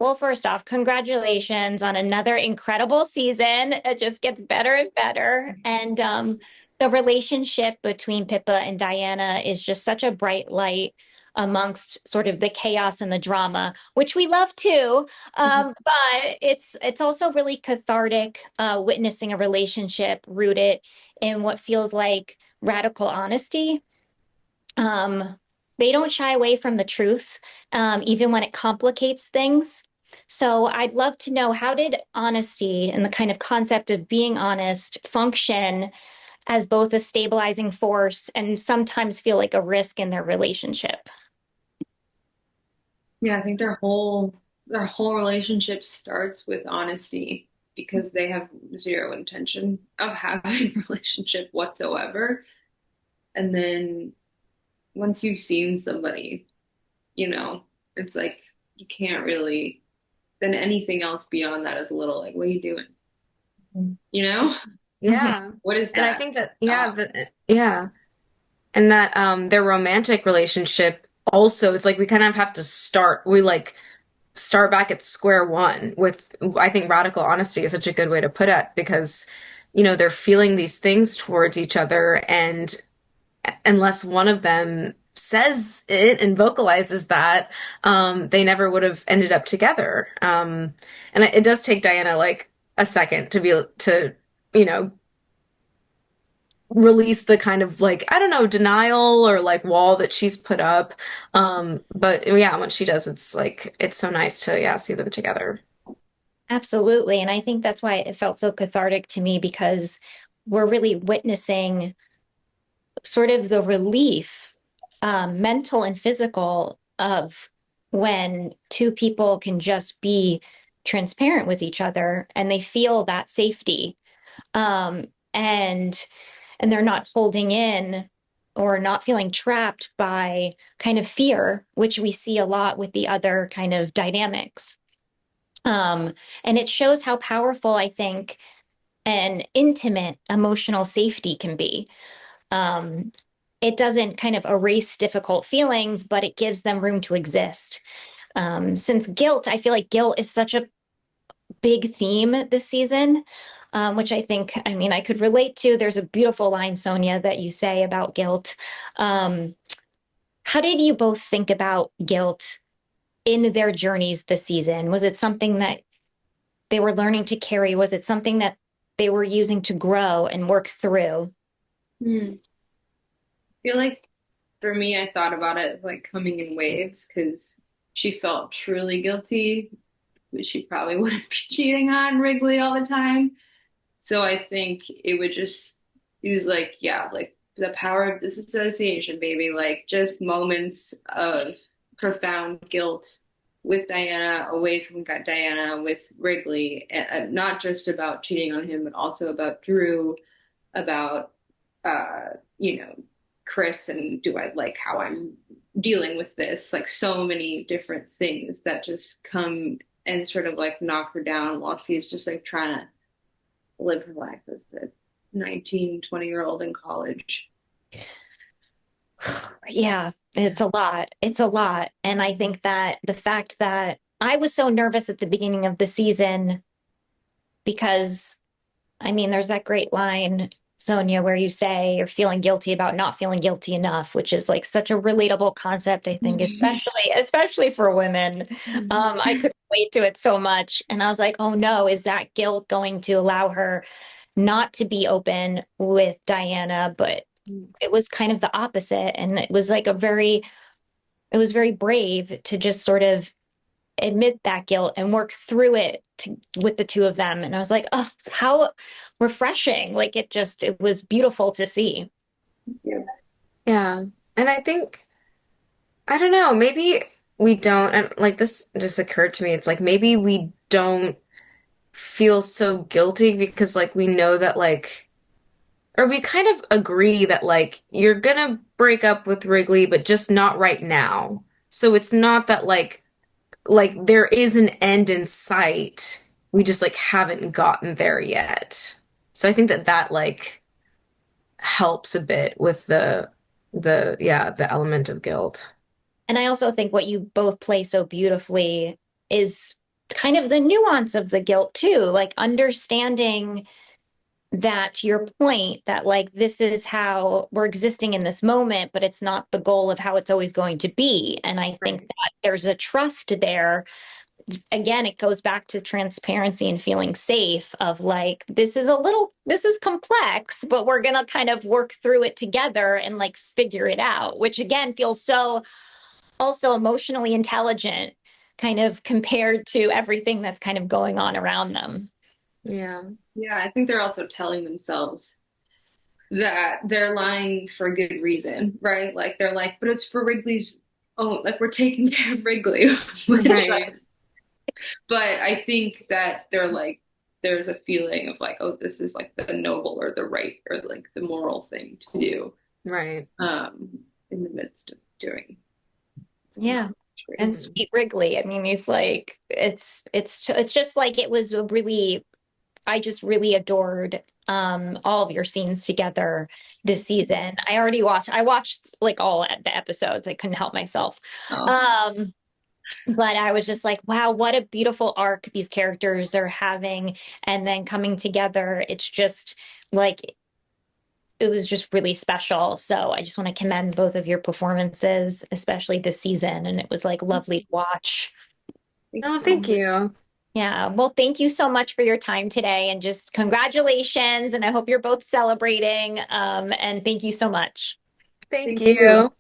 Well, first off, congratulations on another incredible season. It just gets better and better. And the relationship between Pippa and Diana is just such a bright light amongst sort of the chaos and the drama, which we love too. But it's also really cathartic, witnessing a relationship rooted in what feels like radical honesty. Um, they don't shy away from the truth, even when it complicates things. So I'd love to know, how did honesty and the kind of concept of being honest function as both a stabilizing force and sometimes feel like a risk in their relationship? Yeah, I think their whole relationship starts with honesty because they have zero intention of having a relationship whatsoever. And then once you've seen somebody, you know, it's like you can't really, then anything else beyond that is a little like, what are you doing? You know? Mhm. Yeah. What is And I that? think that, Uh, yeah. And that their romantic relationship also, it's like we kind of have to start back at square one with, I think radical honesty is such a good way to put it because, they're feeling these things towards each other, and unless one of them says it and vocalizes that, they never would have ended up together. And it does take Diana like a second to you know release the kind of like, I don't know, denial or like wall that she's put up. But yeah, when she does, it's like it's so nice to, yeah, see them together. Absolutely. And I think that's why it felt so cathartic to me, because we're really witnessing sort of the relief, mental and physical, of when two people can just be transparent with each other and they feel that safety. Um, and and they're not holding in or not feeling trapped by kind of fear, which we see a lot with the other kind of dynamics. And it shows how powerful, I think, an intimate emotional safety can be. Um, it doesn't kind of erase difficult feelings, but it gives them room to exist. Since guilt, I feel like guilt is such a big theme this season, which I think, I mean, I could relate to. There's a beautiful line, Sonia, that you say about guilt. Um, how did you both think about guilt in their journeys this season? Was it something that they were learning to carry? Was it something that they were using to grow and work through? I feel like for me, I thought about it like coming in waves because she felt truly guilty, but she probably wouldn't be cheating on Wrigley all the time. So I think it was like, yeah, like the power of disassociation, baby. Like just moments of profound guilt with Diana, away from Diana, with Wrigley, and not just about cheating on him, but also about Drew, about, uh, you know, Chris, and do I like how I'm dealing with this? Like so many different things that just come and sort of like knock her down while she's just like trying to live her life as a 19, 20-year old in college. Yeah, it's a lot. It's a lot. And I think that the fact that I was so nervous at the beginning of the season, because I mean, there's that great line, Sonia, where you say you're feeling guilty about not feeling guilty enough, which is like such a relatable concept, I think, especially for women. I could relate to it so much. And I was like, oh no, is that guilt going to allow her not to be open with Diana? But it was kind of the opposite. And it was very brave to just sort of admit that guilt and work through it with the two of them. And I was like, oh, how refreshing. Like it was beautiful to see. Yeah. Yeah. And I think, I don't know, maybe we don't, and like this just occurred to me. It's like maybe we don't feel so guilty because like we know that like, or we kind of agree that like you're gonna break up with Wrigley, but just not right now. So it's not that like there is an end in sight. We just like haven't gotten there yet. So I think that that like helps a bit with the element of guilt. And I also think what you both play so beautifully is kind of the nuance of the guilt too, like understanding that to your point that like this is how we're existing in this moment, but it's not the goal of how it's always going to be. And I think Right. that there's a trust there. Again, it goes back to transparency and feeling safe of like, this is complex, but we're going to kind of work through it together and like figure it out, which again feels so also emotionally intelligent, kind of compared to everything that's kind of going on around them. Yeah. Yeah, I think they're also telling themselves that they're lying for a good reason, right? Like they're like, but it's for Wrigley's own, like we're taking care of Wrigley, which Right. like, but I think that they're like, there's a feeling of like, oh, this is like the noble or the right or like the moral thing to do, Right. um, in the midst of doing something Yeah. And crazy. Mhm. Sweet Wrigley, I mean, he's like, it's just like it was a really, I just really adored all of your scenes together this season. I watched like all the episodes. I couldn't help myself. Oh, Um, but I was just like, wow, what a beautiful arc these characters are having and then coming together. It's just like it was just really special. So I just want to commend both of your performances, especially this season. And it was like lovely to watch. thank you Oh, so thank much. you. Yeah. Well, thank you so much for your time today and just congratulations. And I hope you're both celebrating. And thank you so much. Thank Thank you. you.